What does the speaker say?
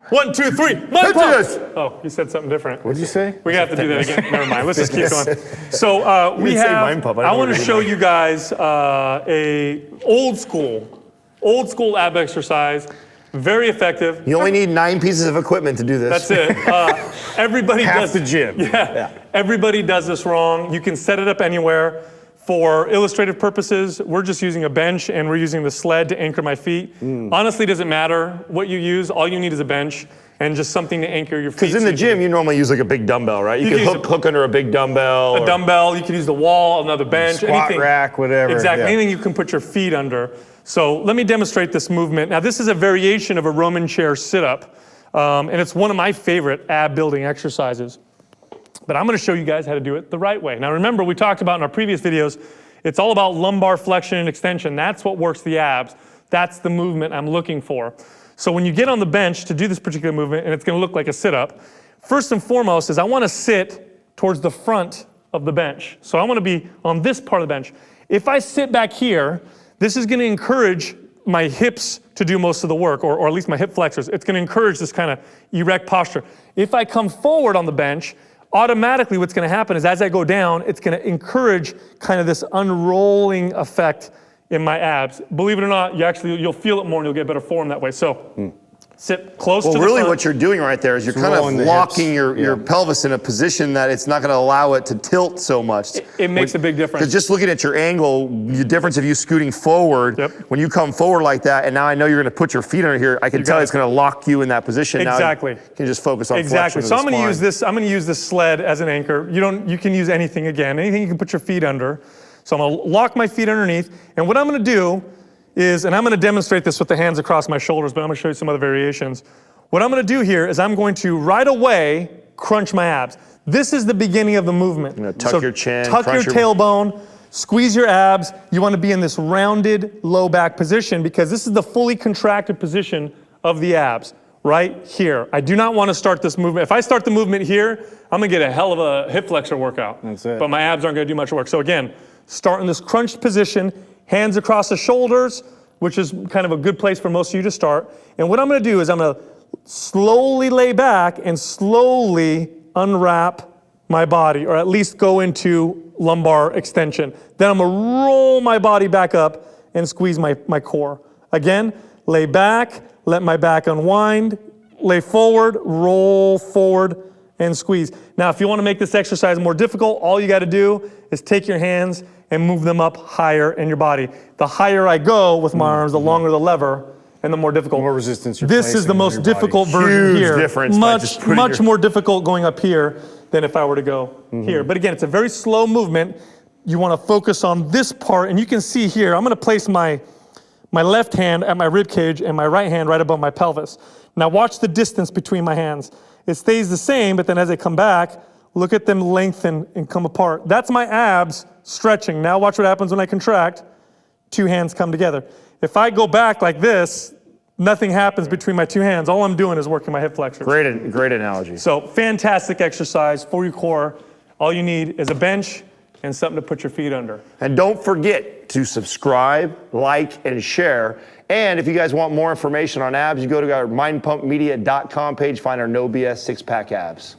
1, 2, 3. Mind pump. Oh, you said something different. What did you say? We have to do that again. Never mind. Let's just keep going. So we have. Mind pump. I want to show you guys a old school ab exercise. Very effective. You only need 9 pieces of equipment to do this. That's it. Everybody Half does the gym. Yeah. Everybody does this wrong. You can set it up anywhere. For illustrative purposes, we're just using a bench and we're using the sled to anchor my feet. Honestly, it doesn't matter what you use. All you need is a bench and just something to anchor your feet. Because in the gym, you normally use like a big dumbbell, right? You can hook under a big dumbbell. A dumbbell, you can use the wall, another bench. Squat rack, whatever. Exactly, anything you can put your feet under. So let me demonstrate this movement. Now this is a variation of a Roman chair sit-up. And it's one of my favorite ab building exercises. But I'm going to show you guys how to do it the right way. Now remember, we talked about in our previous videos, it's all about lumbar flexion and extension. That's what works the abs. That's the movement I'm looking for. So when you get on the bench to do this particular movement, and it's going to look like a sit-up, first and foremost is I want to sit towards the front of the bench. So I want to be on this part of the bench. If I sit back here, this is going to encourage my hips to do most of the work, or at least my hip flexors. It's going to encourage this kind of erect posture. If I come forward on the bench, automatically what's going to happen is as I go down, it's going to encourage kind of this unrolling effect in my abs. Believe it or not, you'll feel it more and you'll get better form that way. So sit close to the front. Well, really what you're doing right there is you're kind of locking your pelvis in a position that it's not going to allow it to tilt so much. It makes a big difference. Because just looking at your angle, the difference of you scooting forward, when you come forward like that, and now I know you're going to put your feet under here, I can tell it's going to lock you in that position. Exactly. Now you can just focus on exactly. flexion So of the I'm going to use this sled as an anchor. You can use anything you can put your feet under. So I'm going to lock my feet underneath, and what I'm going to do is, and I'm going to demonstrate this with the hands across my shoulders, but I'm going to show you some other variations. What I'm going to do here is I'm going to right away crunch my abs. This is the beginning of the movement. You're going to tuck your chin, tuck your tailbone, squeeze your abs. You want to be in this rounded low back position because this is the fully contracted position of the abs, right here. I do not want to start this movement. If I start the movement here, I'm going to get a hell of a hip flexor workout. That's it. But my abs aren't going to do much work. So again, start in this crunched position, hands across the shoulders, which is kind of a good place for most of you to start. And what I'm going to do is I'm going to slowly lay back and slowly unwrap my body, or at least go into lumbar extension. Then I'm going to roll my body back up and squeeze my core. Again, lay back, let my back unwind, lay forward, roll forward, and squeeze. Now, if you want to make this exercise more difficult, all you got to do is take your hands and move them up higher in your body. The higher I go with my arms, the longer the lever, and the more difficult. More resistance you're This is the most difficult version here. Huge difference. Much more difficult going up here than if I were to go here. But again, it's a very slow movement. You want to focus on this part, and you can see here, I'm going to place my left hand at my rib cage and my right hand right above my pelvis. Now watch the distance between my hands. It stays the same, but then as they come back, look at them lengthen and come apart. That's my abs stretching. Now watch what happens when I contract. 2 hands come together. If I go back like this, nothing happens between my 2 hands. All I'm doing is working my hip flexors. Great analogy. So fantastic exercise for your core. All you need is a bench and something to put your feet under. And don't forget to subscribe, like, and share. And if you guys want more information on abs, you go to our mindpumpmedia.com page, find our No BS 6-pack abs.